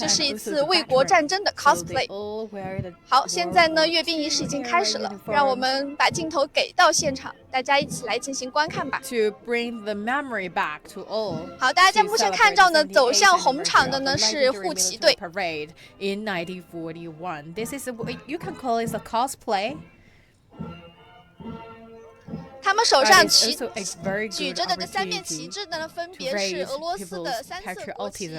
这是一次卫国战争的 cosplay。好，现在呢，阅兵仪式已经开始了，让我们把镜头给到现场，大家一起来进行观看吧。好，大家在目前看到呢，走向红场的呢是护旗队。In 1941, this is you can call it a cosplay. 他们手上举着的这3面旗帜呢，分别是俄罗斯的3色国旗、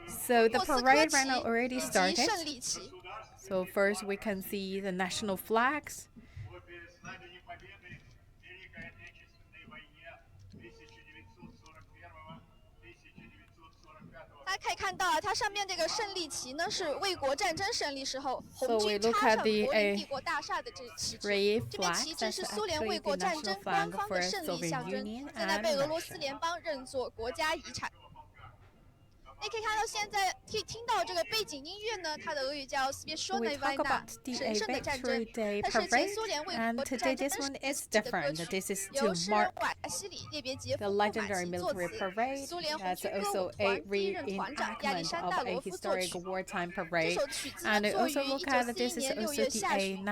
So the parade right now already 以及 started. 胜利旗。 So first we can see the national flags. 大家可以看到啊，它上面这个胜利旗呢是卫国战争胜利时候红军插上柏林帝国大厦的这旗帜。这面旗帜是苏联卫国战争官方的胜利象征，现在被俄罗斯联邦认作国家遗产。你可以看到现在听到这个背景音乐呢，它的俄语叫 Священная война 神圣的战争，它是前苏联卫国战争时期的歌曲，由诗人瓦西里列别杰夫布马奇作词，苏联红军歌舞团第一任团长亚历山大罗夫作曲。这首曲子呢作于1941年6月下旬，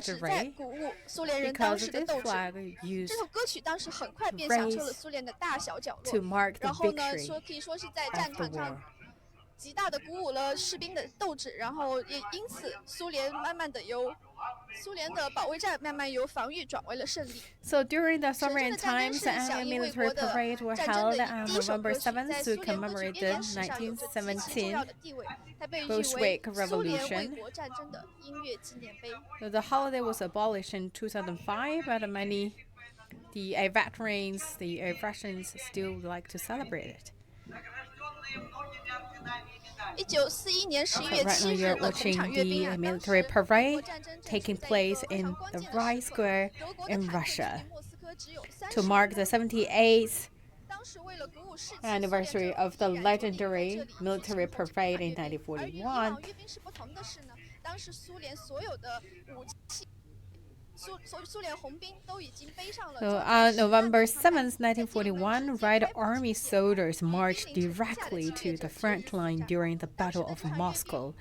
旨在鼓舞苏联人当时的斗志。这首歌曲当时很快便响彻了苏联的大小角落，然后呢可以说是在战场上极大的鼓舞了士兵的斗志，然后也因此苏联的保卫战慢慢由防御转为了胜利。 So during the Soviet times, the annual military parade were held on November 7th to commemorate the 1917 Bolshevik Revolution. So the holiday was abolished in 2005, but many veterans, the Russians still like to celebrate it. 1941年11月7日 You're 的红 watching 场阅兵 the 啊， military parade taking place in the Rai Square in Russia to mark the 78th anniversary of the legendary military parade in 1941. So on November 7th, 1941, Red Army soldiers marched directly to the front line during the Battle of Moscow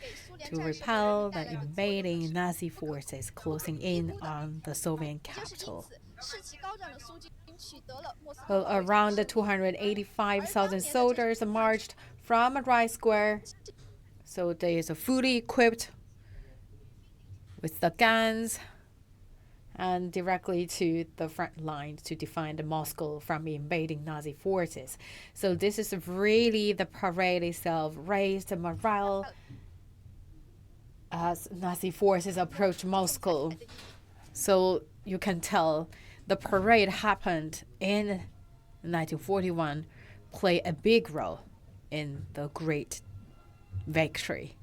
to repel the invading Nazi forces closing in on the Soviet capital. So around 285,000 soldiers marched from Rai Square. So they are fully equipped with the guns and directly to the front line to defend Moscow from invading Nazi forces. So this is really the parade itself raised morale as Nazi forces approached Moscow. So you can tell the parade happened in 1941, played a big role in the great victory.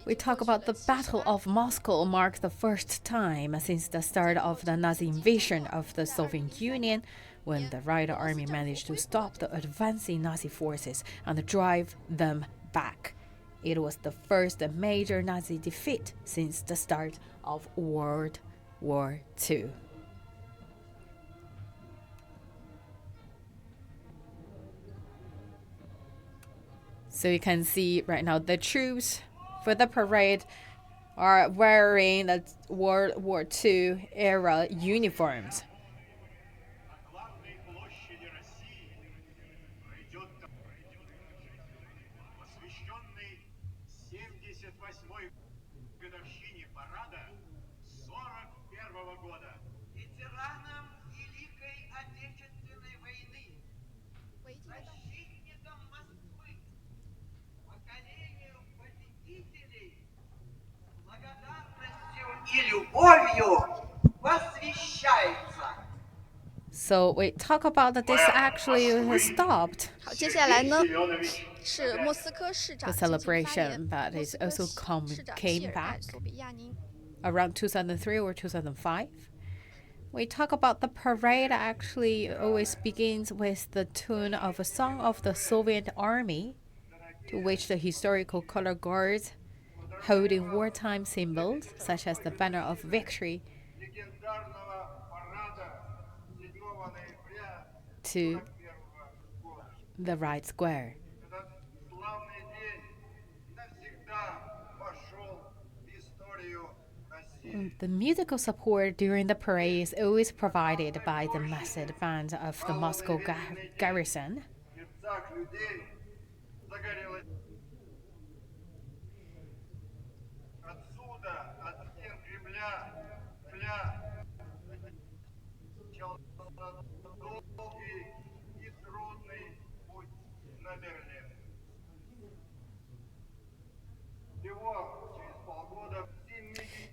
We talk about the Battle of Moscow marked the first time since the start of the Nazi invasion of the Soviet Union, when the Red Army managed to stop the advancing Nazi forces and drive them back. It was the first major Nazi defeat since the start of World War II. So you can see right now the troops for the parade are wearing the World War II era uniforms. So we talk about that this actually has stopped. 好，接下来呢是莫斯科市长 The celebration, but it also came back around 2003 or 2005. We talk about the parade actually always begins with the tune of a song of the Soviet army to which the historical color guards holding wartime symbols such as the banner of victory to the right square. The musical support during the parade is always provided by the massed band of the Moscow garrison.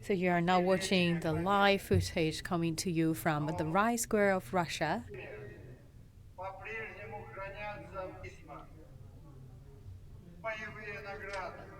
So you are now watching the live footage coming to you from the Rai Square of Russia.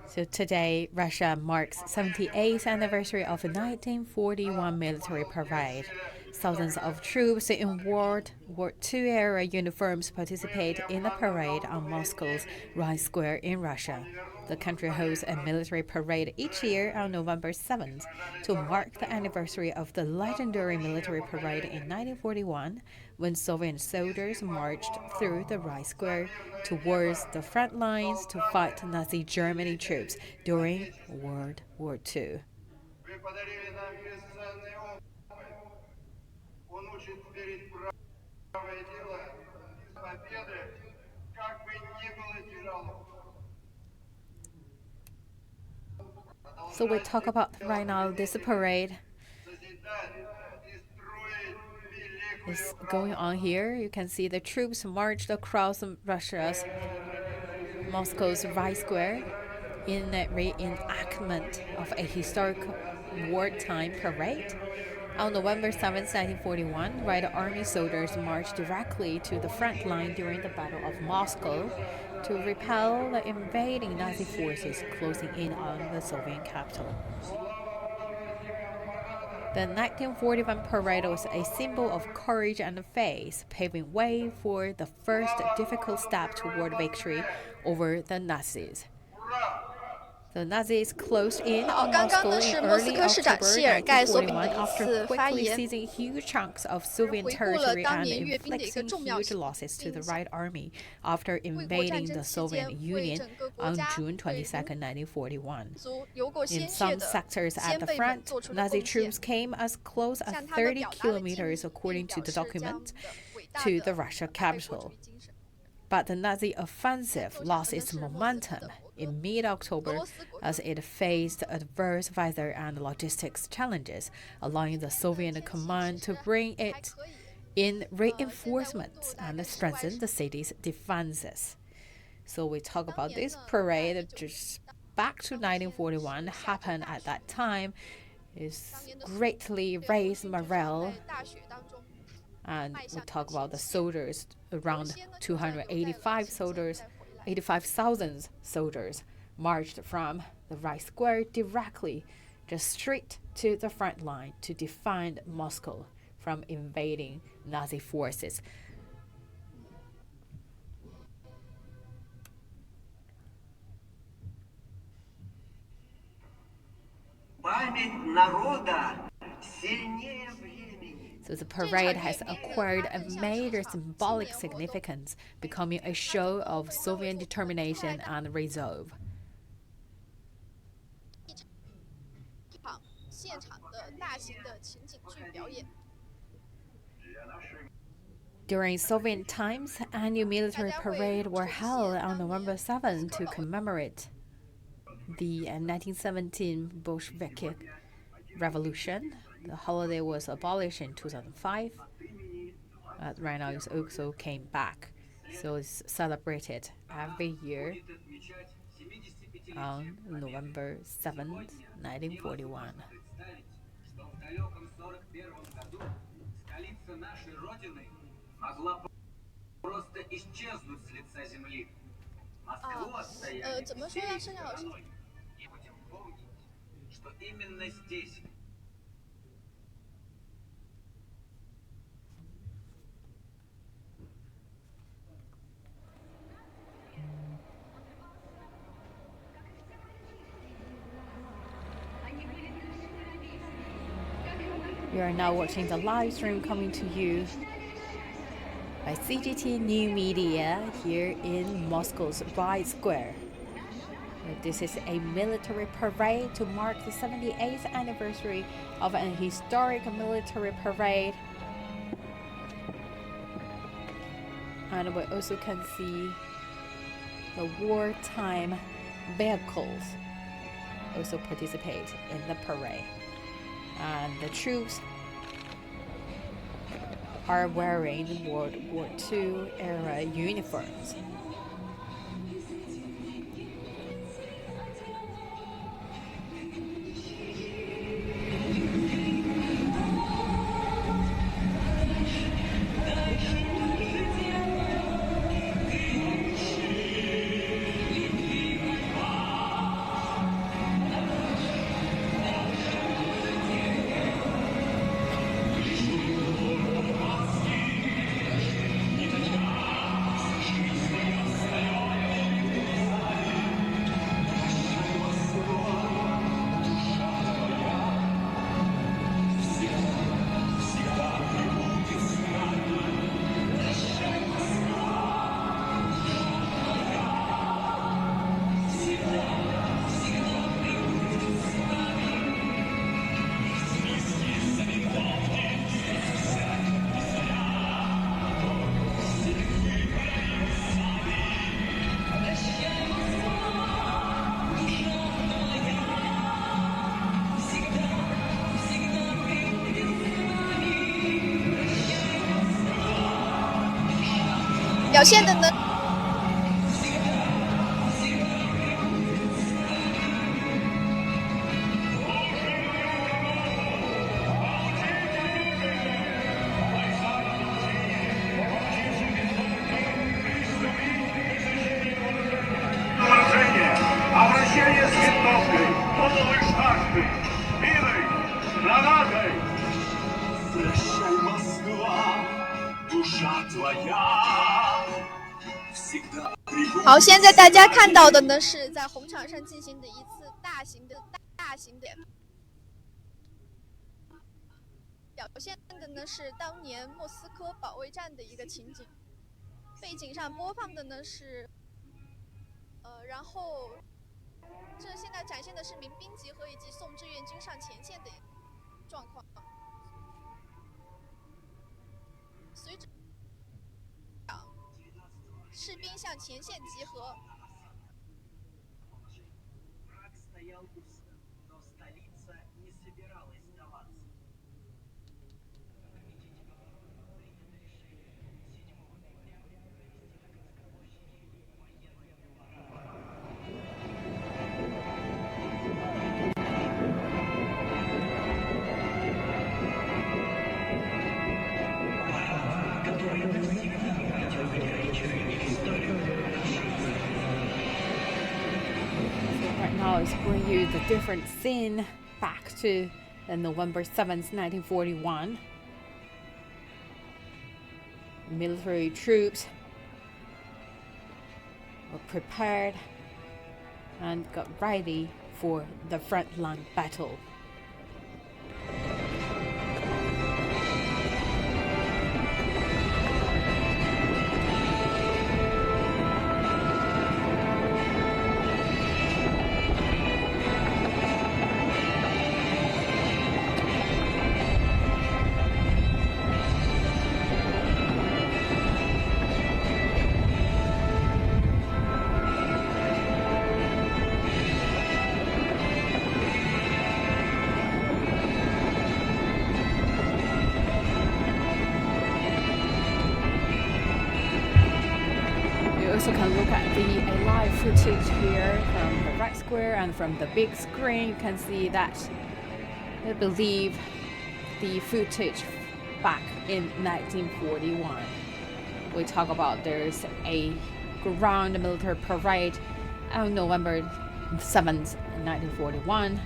So today, Russia marks 78th anniversary of the 1941 military parade. Thousands of troops in World War II era uniforms participate in the parade on Moscow's Rai Square in Russia. The country hosts a military parade each year on November 7th to mark the anniversary of the legendary military parade in 1941 when Soviet soldiers marched through the Rai Square towards the front lines to fight Nazi Germany troops during World War II. So we talk about right now this parade is going on here. You can see the troops marched across Russia's Moscow's Rai Square in a reenactment of a historic wartime parade. On November 7, 1941, Red Army soldiers marched directly to the front line during the Battle of Moscow to repel the invading Nazi forces closing in on the Soviet capital. The 1941 parade was a symbol of courage and faith, paving way for the first difficult step toward victory over the Nazis. The Nazis closed in on Moscow in early October 1941 after quickly seizing huge chunks of Soviet territory and inflicting huge losses to the Red Army after invading the Soviet Union on June 22, 1941. In some sectors at the front, Nazi troops came as close as 30 kilometers, according to the document, to the Russian capital. But the Nazi offensive lost its momentum in mid-October as it faced adverse weather and logistics challenges, allowing the Soviet command to bring it in reinforcements and strengthen the city's defenses. So we talk about this parade just back to 1941 happened at that time is greatly raised morale. And we talk about the soldiers, around 85,000 soldiers marched from the Rai Square directly, just straight to the front line to defend Moscow from invading Nazi forces. So the parade has acquired a major symbolic significance, becoming a show of Soviet determination and resolve. During Soviet times, annual military parades were held on November 7 to commemorate the 1917 Bolshevik Revolution. The holiday was abolished in 2005. Right now, it also came back. So it's celebrated every year on November 7th, 1941. You are now watching the live stream coming to you by CGT New Media here in Moscow's Red Square. This is a military parade to mark the 78th anniversary of an historic military parade. And we also can see the wartime vehicles also participate in the parade. And the troops are wearing World War II era uniforms.表现的呢，好，现在大家看到的呢是在红场上进行的一次大型的表现的呢是当年莫斯科保卫战的一个情景，背景上播放的呢是，然后这现在展现的是民兵集合以及送志愿军上前线的状况，随着士兵向前线集合。Is bring you the different scene back to November 7th, 1941. Military troops were prepared and got ready for the frontline battle. Also can look at the live footage here from the Red Square and from the big screen. You can see that I believe the footage back in 1941. We talk about there's a ground military parade on November 7th, 1941.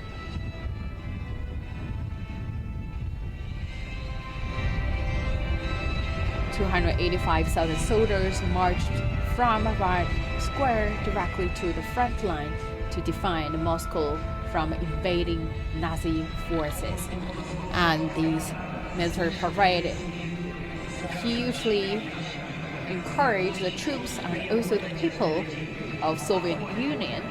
$285,000 soldiers marched from Red Square directly to the front line to defend Moscow from invading Nazi forces. And these military parade hugely encouraged the troops and also the people of Soviet Union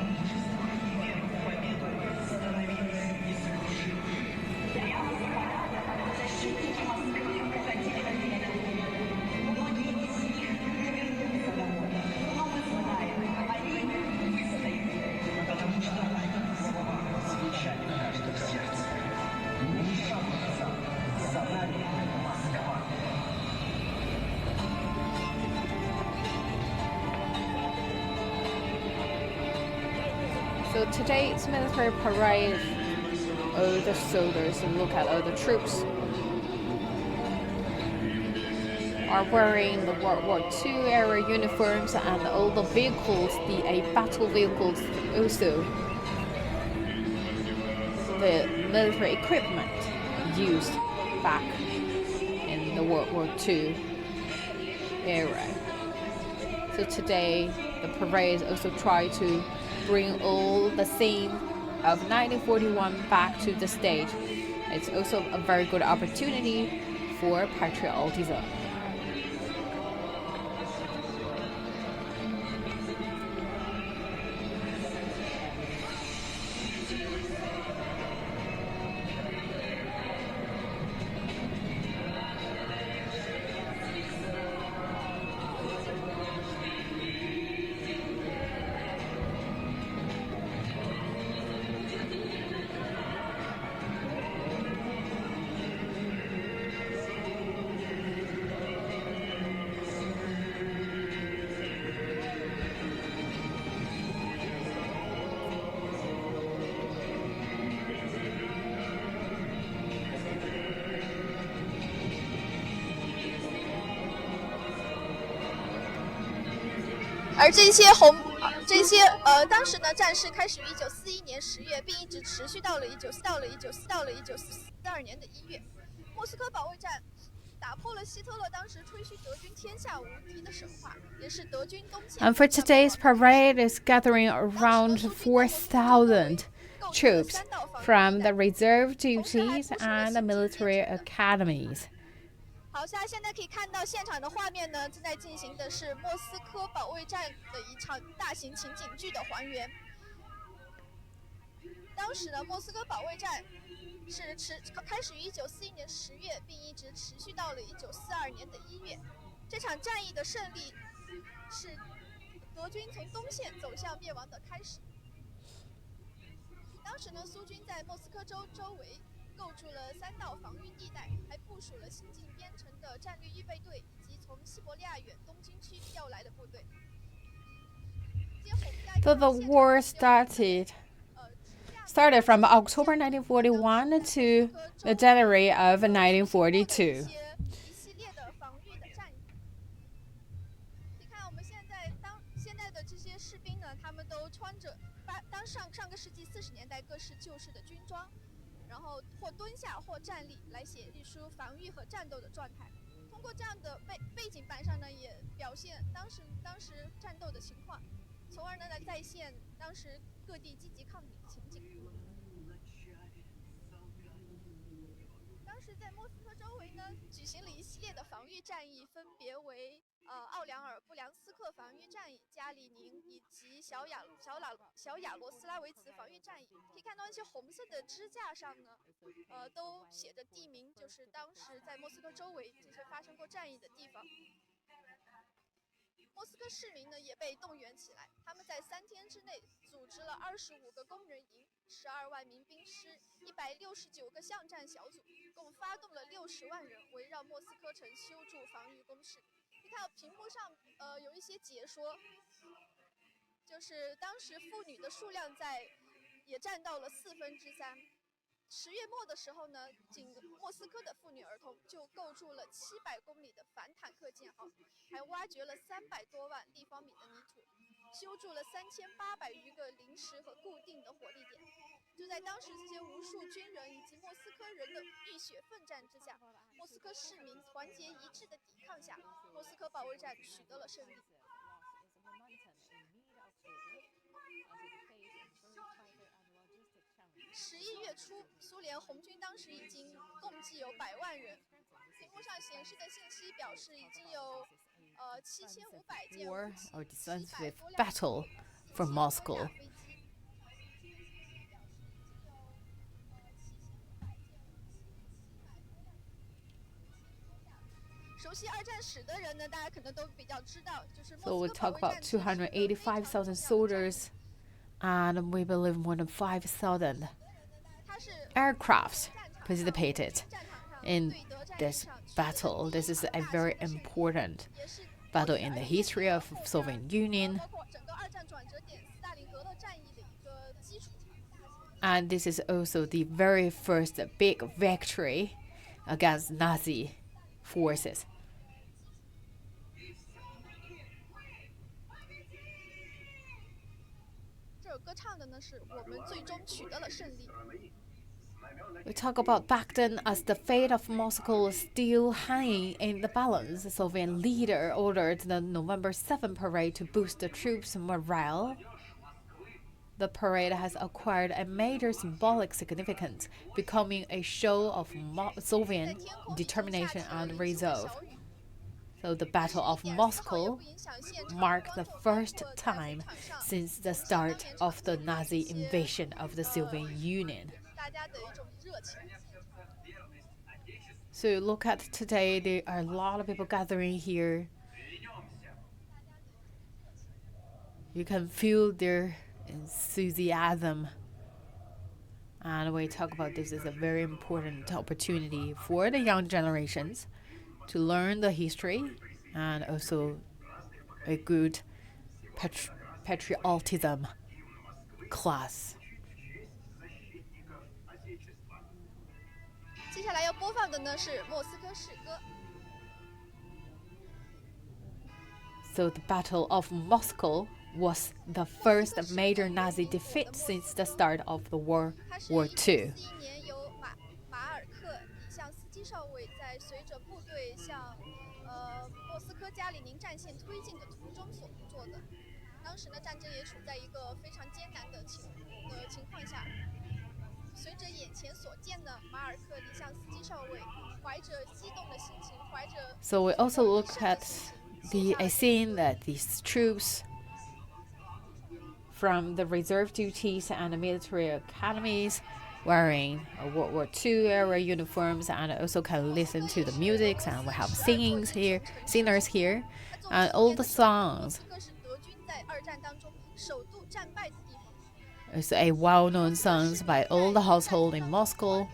So today's military parade, all the soldiers, look at all the troops, are wearing the World War II era uniforms, and all the vehicles, the battle vehicles, also the military equipment used back in the World War II era. So today the parades also try to bring all the scene of 1941 back to the stage. It's also a very good opportunity for patriotism.而当时呢，战事开始于1941年10月，并一直持续到了1942年的1月。莫斯科保卫战打破了希特勒当时吹嘘德军天下无敌的神话，也是德军东线。And for today's parade is gathering around 4,000 troops from the reserve duties and the military academies. 好，现在可以看到现场的画面呢，正在进行的是莫斯科保卫战的一场大型情景剧的还原。当时呢，莫斯科保卫战是开始于1941年10月，并一直持续到了1942年的1月。这场战役的胜利是德军从东线走向灭亡的开始。当时呢，苏军在莫斯科周围构筑了3道防御地带，还部署了行进边城的战略预备队以及从西伯利亚远东军区调来的部队。So the war started from October 1941 to the January of 1942. 一系列的防御的战役。你看我们现在的这些士兵呢，他们都穿着上个世纪40年代各式旧式的军装。然后或蹲下或站立来写出防御和战斗的状态。通过这样的背景板上呢，也表现当时战斗的情况，从而呢来再现当时各地积极抗敌的情景。当时在莫斯科周围呢，举行了一系列的防御战役，分别为奥良尔布良斯克防御战役、加里宁以及小亚罗斯拉维茨防御战役。可以看到一些红色的支架上呢，都写着地名，就是当时在莫斯科周围这些发生过战役的地方。莫斯科市民呢也被动员起来，他们在3天之内组织了25个工人营、12万名兵师、169个巷战小组，共发动了60万人围绕莫斯科城修筑防御工事。你看屏幕上有一些解说，就是当时妇女的数量也占到了3/4。10月末的时候呢，仅莫斯科的妇女儿童就构筑了700公里的反坦克舰号，还挖掘了300多万立方米的泥土，修筑了3800余个临时和固定的火力点。就在当时这些无数军人以及莫斯科人的浴血奋战之下，莫斯科市民团结一致的抵抗下，莫斯科保卫战取得了胜利。11月初，苏联红军当时已经共计有100万人。屏幕上显示的信息表示，已经有7500件武器、700多辆battle for Moscow. 熟悉二战史的人呢，大家可能都比较知道，就是 So 莫 we 斯科 talk 保卫 about 战争 285,000 soldiers, and we believe more than 5,000 aircrafts participated in this battle. This is a very important battle in the history of Soviet Union. And this is also the very first big victory against Nazi forces. 这首歌唱的呢是我们最终取得了胜利。We talk about back then as the fate of Moscow was still hanging in the balance. The Soviet leader ordered the November 7 parade to boost the troops' morale. The parade has acquired a major symbolic significance, becoming a show of Soviet determination and resolve. So the Battle of Moscow marked the first time since the start of the Nazi invasion of the Soviet Union. So look at today, there are a lot of people gathering here. You can feel their enthusiasm. And we talk about this as a very important opportunity for the young generations to learn the history and also a good patriotism class. 接下来要播放的呢是莫斯科诗歌。So the Battle of Moscow was the first major Nazi defeat since the start of the World War II. 第1年由马尔克李相斯基少尉在随着部队向莫斯科加里宁战线推进的途中所做的。当时呢，战争也处在一个非常艰难的情况下。随着眼前所见呢，马尔克李相斯基少尉怀着激动的心情，怀着 So we also look at a scene that these troops from the reserve duties and the military academies wearing World War II era uniforms, and also can listen to the music, and we have singers here, and all the songs. It's a well-known songs by all the household in Moscow.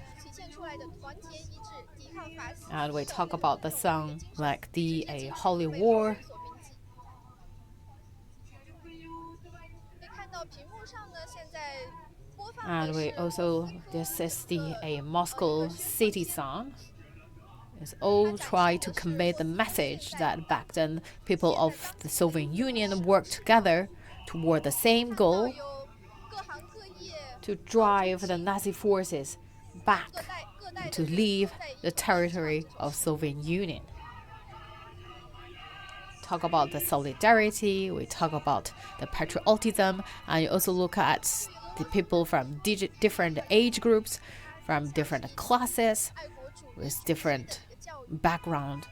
And we talk about the song like a Holy War. And we also, this is a Moscow city song. It's all try to convey the message that back then people of the Soviet Union worked together toward the same goal, to drive the Nazi forces back to leave the territory of Soviet Union. Talk about the solidarity, we talk about the patriotism, and you also look at the people from different age groups, from different classes, with different background.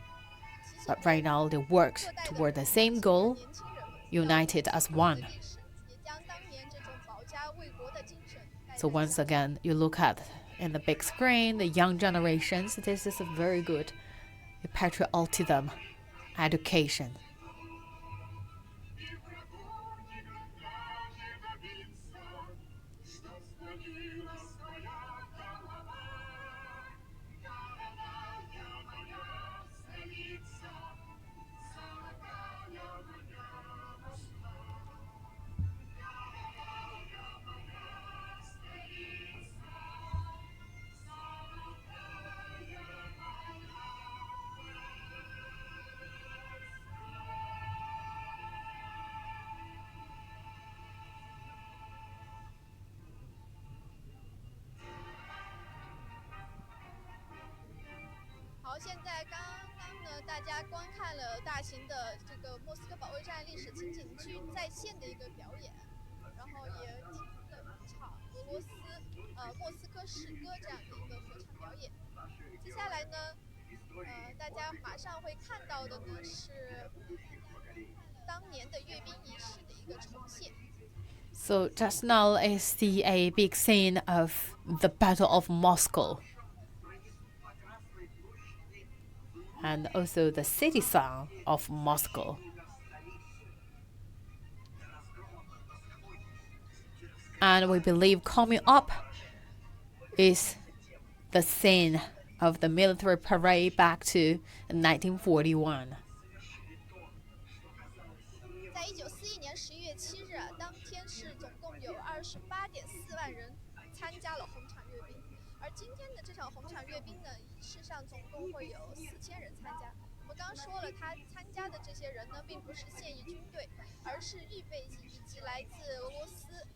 But right now they work toward the same goal, united as one. So once again, you look at in the big screen, the young generations, this is a very good patriotism education.好，现在刚刚呢，大家观看了大型的这个莫斯科保卫战历史情景剧在线的一个表演，然后也听了一场俄罗斯莫呢，大家马上会看到的呢是当年的阅兵仪式的一个重现。So just now I see a big scene of the Battle of Moscow. And also the city song of Moscow. And we believe coming up is the scene of the military parade back to 1941. 在1941年11月7日，当天是总共有28.4万人参加了红场阅兵，而今天的这场红场阅兵呢，仪式上总共会有4000人参加。我们刚刚说了，他参加的这些人呢，并不是现役军队，而是预备役以及来自俄罗斯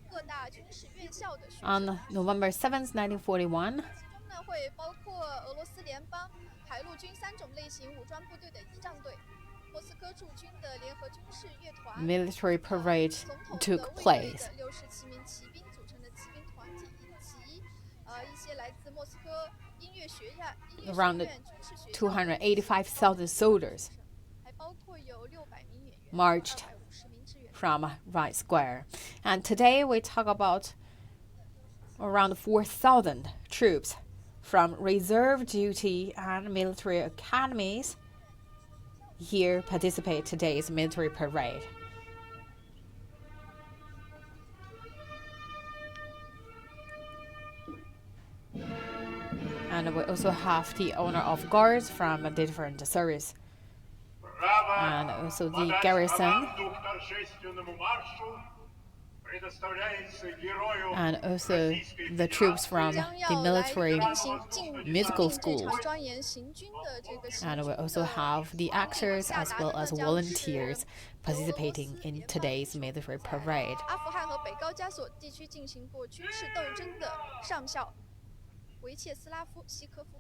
各大军事院校的学生。On November 7th, 1941. 其中呢，会包括俄罗斯联邦、海陆军3种类型武装部队的仪仗队。莫斯科驻军的联合军事乐团 Military parade took place. 67名骑兵组成的骑兵团体，以及一些来自莫斯科音乐学院、Around 285,000 soldiers 还包括有600名演员 marched 250名支援。 from Red Square. And today we talk about around 4,000 troops from reserve duty and military academies here participate today's military parade. And we also have the honor of guards from a different service. And also the garrison. And also the troops from the military musical schools. And we also have the actors as well as volunteers participating in today's military parade. 阿富汗和北高加索地区进行过军事斗争的上校维切斯拉夫·希科夫。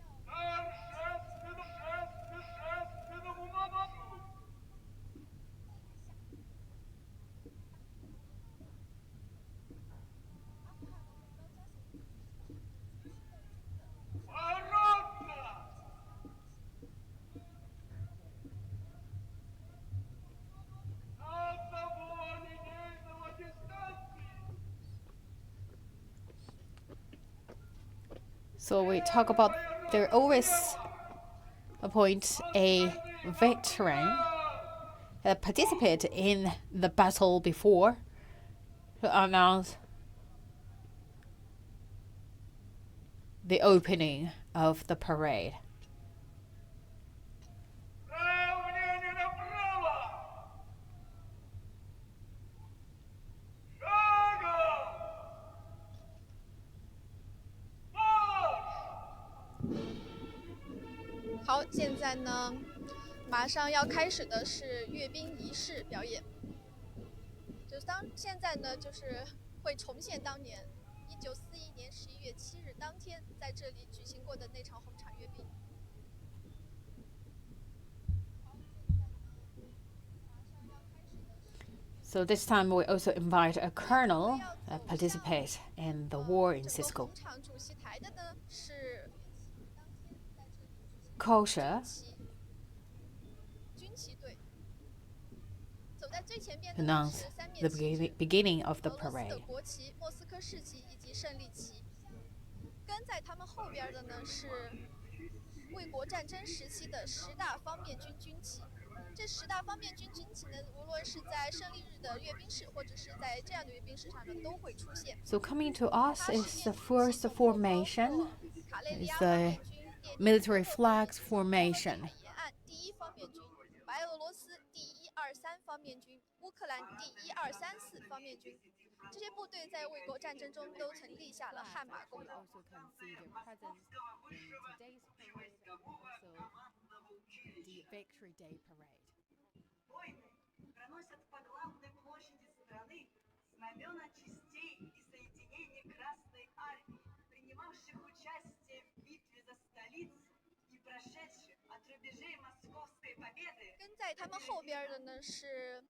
So we talk about they always appoint a veteran that participated in the battle before to announce the opening of the parade. .好，现在呢，马上要开始的是阅兵仪式表演。现在呢，就是会重现当年1941年11月7日当天在这里举行过的那场红场阅兵。 So this time we also invite a colonel that participate in the war in Cisco. 红场主席台的呢是 Kosher 军旗队，走在最前边的 announced 是3面 the 旗帜， beginning of the 俄罗斯的 parade. 国旗、莫斯科市旗以及胜利旗。跟在他们后边的呢是卫国战争时期的10大方面军军旗。这10大方面军军旗呢，无论是在胜利日的阅兵式，或者是在这样的阅兵式上呢，都会出现。 So coming to us is the first formation, 卡累利 is 亚 the 方面军、 military flags formation. 沿岸第1方面军、白俄罗斯第123方面军、乌克兰第1234方面军。这些部队在卫国战争中都曾立下了汗马功劳。 The Victory Day Parade. Проносят по главной площади страны знамена частей и соединений Красной Армии, принимавших участие в битве за столицу и прошедших от рубежей Московской победы. 跟在他们后边的呢是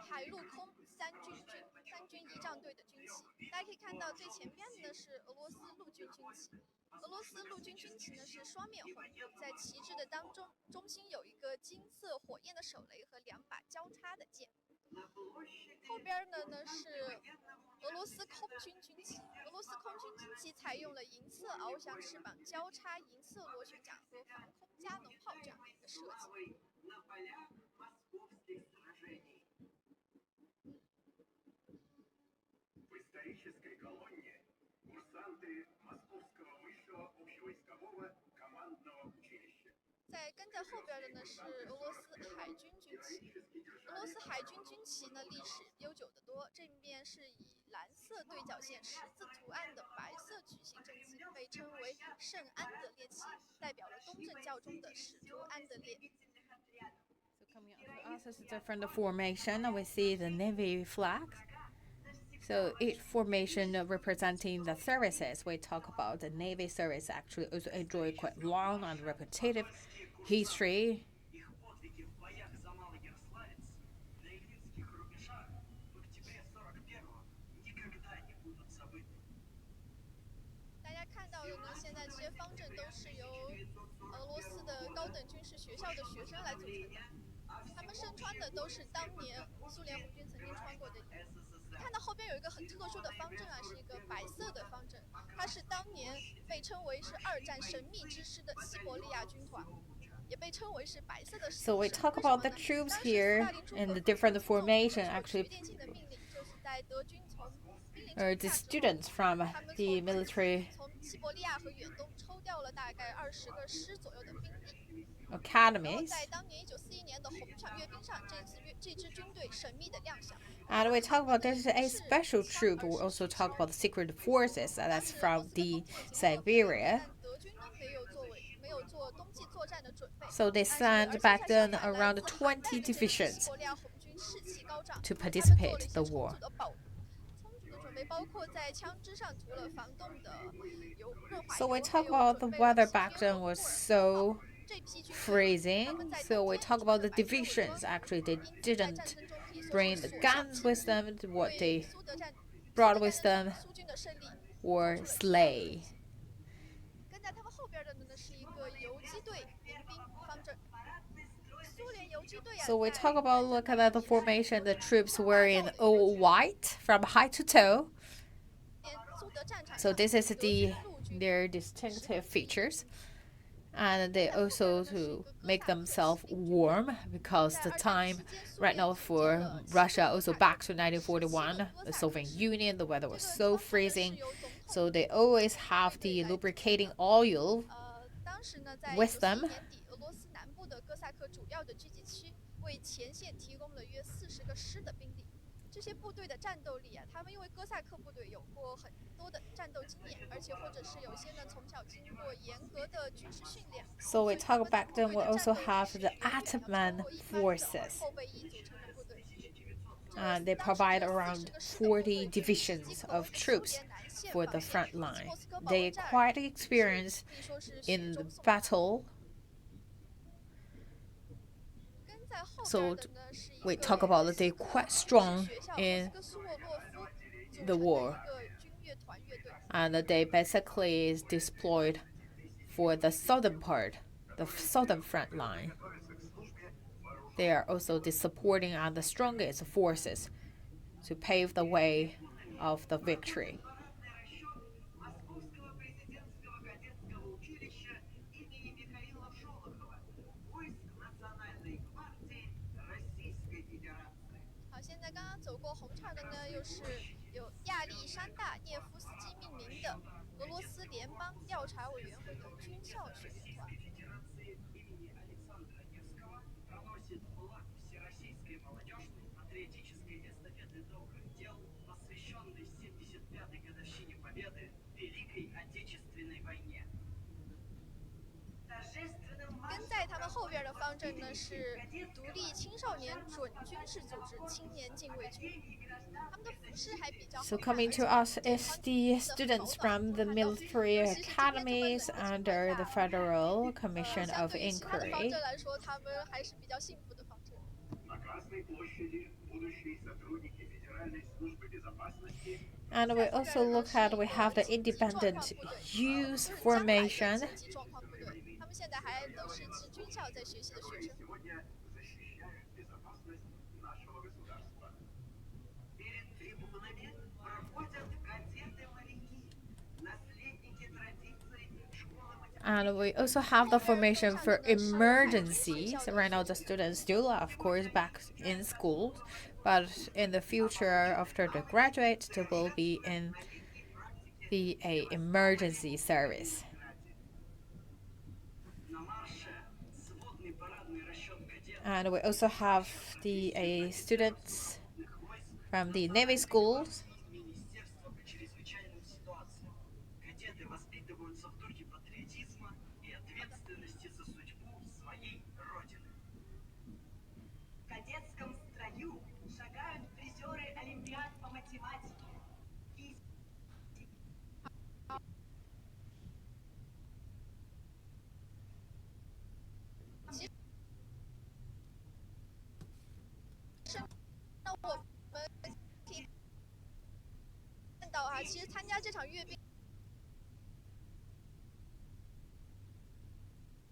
海陆空三军军仪仗队的军旗。大家可以看到最前边的呢是俄罗斯陆军军旗。俄罗斯陆军军旗呢是双面红，在旗帜的中心有一个金色火焰的手雷和2把交叉的剑。后边的呢是俄罗斯空军军旗。俄罗斯空军军旗采用了银色翱翔翅膀交叉银色螺旋桨和防空加农炮这样的一个设计。在跟在后边的呢是俄罗斯海军军旗。俄罗斯海军军旗呢历史悠久得多，这面是以蓝色对角线十字图案的白色矩形阵旗，被称为圣安德烈旗，代表了东正教中的使徒安德烈。So coming up to us is a different formation. We see the Navy flag. So each formation representing the services. We talk about the Navy service actually also enjoy quite long and repetitive history.现在这些方阵都是由俄罗斯的高等军事学校的学生来组成的，他们身穿的都是当年苏联红军曾经穿过的衣服。看到后边有一个很特殊的方阵啊，是一个白色的方阵，它是当年被称为是2战神秘之师的西伯利亚军团，也被称为是白色的。So we talk about the troops here in the different formation. Actually, the students from the military academies. And we talk about there's a special troop. We also talk about the secret forces that's from the Siberia. So they sent back then around 20 divisions to participate in the war. So we talk about the weather back then was so freezing. So we talk about the divisions. Actually, they didn't bring the guns with them. What they brought with them were sleigh. So we talk about, look at the formation, the troops wearing all white from head to toe. So this is their distinctive features. And they also to make themselves warm because the time right now for Russia also back to 1941, the Soviet Union, the weather was so freezing. So they always have the lubricating oil with them. So we talk back then we also have the Ataman forces. And they provide around 40 divisions of troops for the front line. They quite experienced in the battle. So we talk about that they're quite strong in the war. And they basically is deployed for the southern part, the southern front line. They are also the supporting and the strongest forces to pave the way of the victory. So coming to us is the students from the military academies under the Federal Commission of Inquiry. And we also look at we have the independent youth formation. 他们现在还都是军校在学习的学生。And we also have the formation for emergencies. Right now, the students still are, of course, back in school, but in the future, after they graduate, they will be in the emergency service. And we also have the students from the Navy schools.其实参加这场阅兵，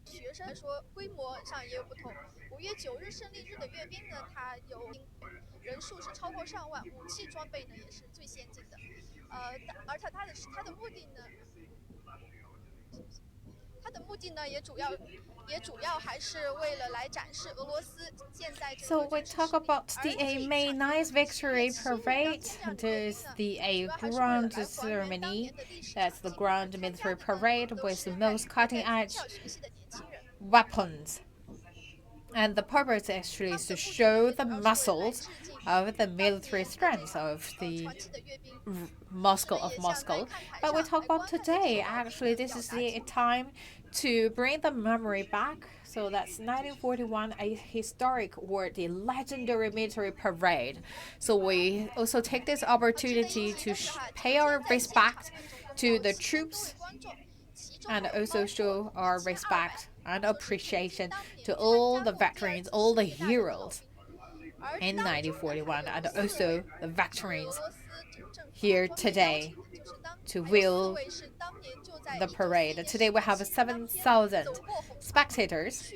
学生来说规模上也有不同。5月9日胜利日的阅兵呢，它有人数是超过上万，武器装备呢也是最先进的。而且它的目的呢，也主要还是为了来展示俄罗斯现在。So we talk about the May 9th victory parade. There's the grand ceremony. That's the grand military parade with the most cutting-edge weapons. And the purpose actually is to show the muscles of the military strength of the Moscow. But we talk about today. Actually, this is the time to bring the memory back. So that's 1941, a historic or the legendary military parade. So we also take this opportunity to pay our respect to the troops and also show our respect and appreciation to all the veterans, all the heroes in 1941, and also the veterans here today to wheel the parade. Today we have 7,000 spectators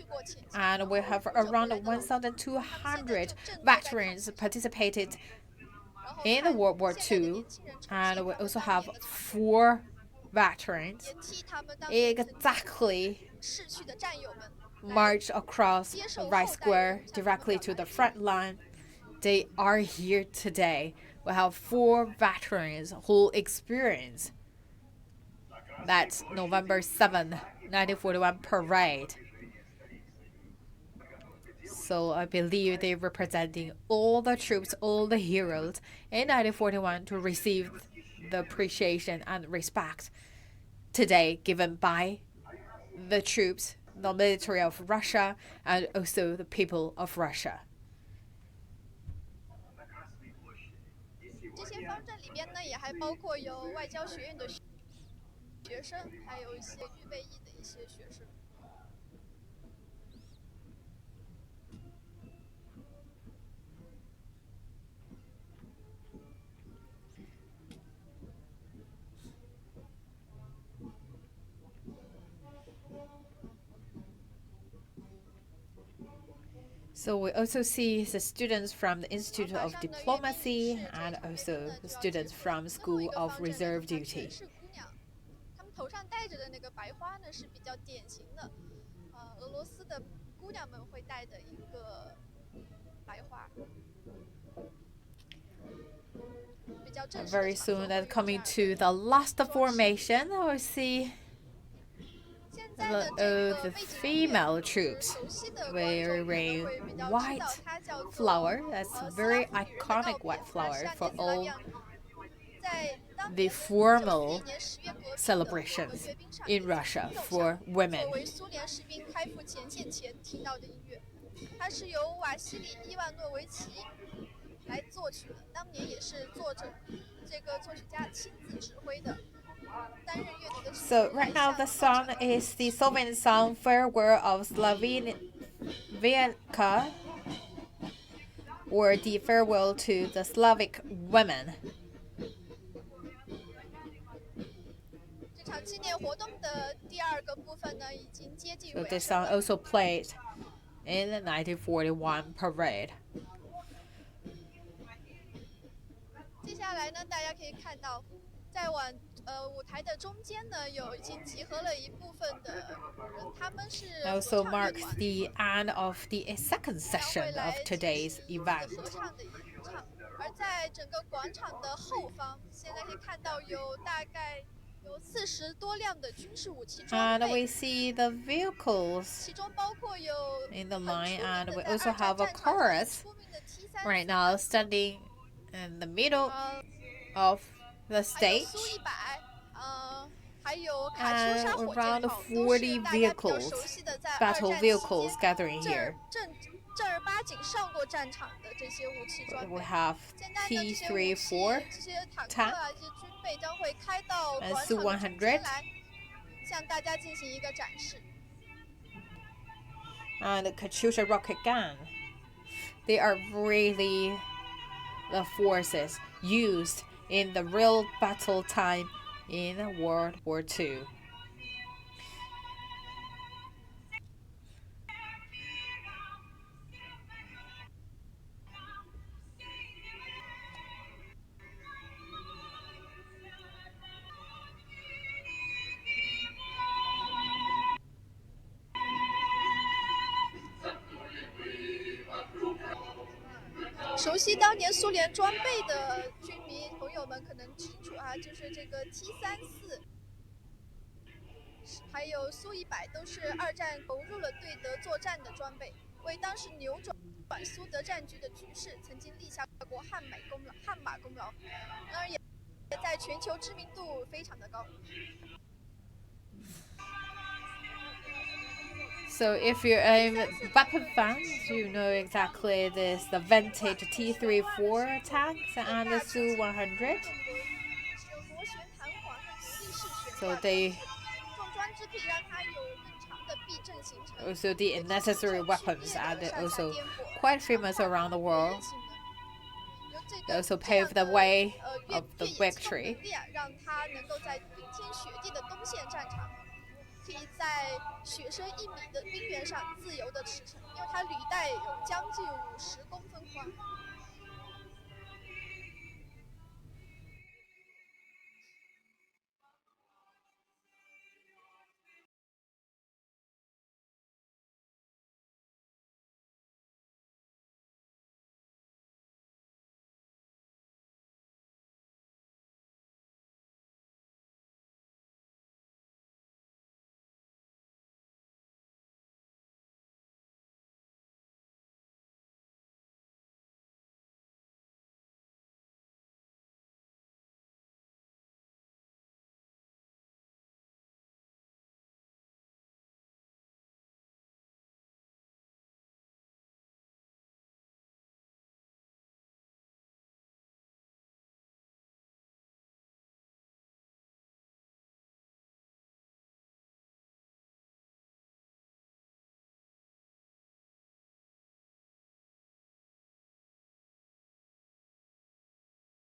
and we have around 1,200 veterans participated in the World War II, and we also have 4 veterans exactly march across Rice Square directly to the front line. They are here today. We have 4 veterans who experience that November 7th, 1941 parade. So I believe they're representing all the troops, all the heroes in 1941 to receive the appreciation and respect today given by the troops, the military of Russia, and also the people of Russia. 这些方阵里边呢，也还包括有外交学院的学生，还有一些预备役的一些学生。So we also see the students from the Institute of Diplomacy and also the students from School of Reserve Duty. 他们头上戴着的那个白花呢是比较典型的，俄罗斯的姑娘们会戴的一个白花。Very soon, that coming to the last formation, we'll see the female troops wearing white flower. That's a very iconic white flower for all the formal celebrations in Russia for women. 它是由瓦西里·伊万诺维奇来作曲的，当年也是作者这个作曲家亲自指挥的。So right now the song is the Soviet song Farewell of Slavianka, or the farewell to the Slavic women. 场纪念活动的第2个部分呢，已经接近 So 尾 this 声 song 了。 also played in the 1941 parade. 接下来呢，大家可以看到，在舞台的中间呢，已经集合了一部分的人，他们是 Also 合唱乐 marks 团， the end of the second 将会 session of 来进 today's 行一次合 event. 唱的演唱。而在整个广场的后方，现在可以看到大概有40多辆的军事武器装 And 备， we see the vehicles 其中包括有 in the 很 line, 出名 and 的 we 在 also 2战 have a 战场上 chorus 出名的 T34 right now standing in the middle of the 还有 stage. 苏100，还有卡秋莎 And 火箭 around 炮，都是 40大家比较 vehicles, 熟悉的，在 battle 2战期 vehicles 间 gathering here. 正儿八经上过战场的这些武器装 We 备。 have 现在呢，这些武器、 T34这些坦克啊、这些军备将会开到 and 广场的中间 Su-100 来，向大家进行一个展示。 and the Katyusha rocket gun. They are really the forces used in the real battle time in World War II. .熟悉当年苏联装备的军迷朋友们可能清楚啊，就是这个 T34， 还有苏100都是2战投入了对德作战的装备，为当时扭转苏德战局的局势曾经立下过汗马功劳，当然也在全球知名度非常的高。 So if you're a weapon fan, you know exactly this, the vintage T34 tanks and the Su-100. So they also the necessary weapons, and they're also quite famous around the world. They also paved the way of the victory. 可以在雪深1米的冰原上自由地驰骋，因为它履带有将近50公分宽。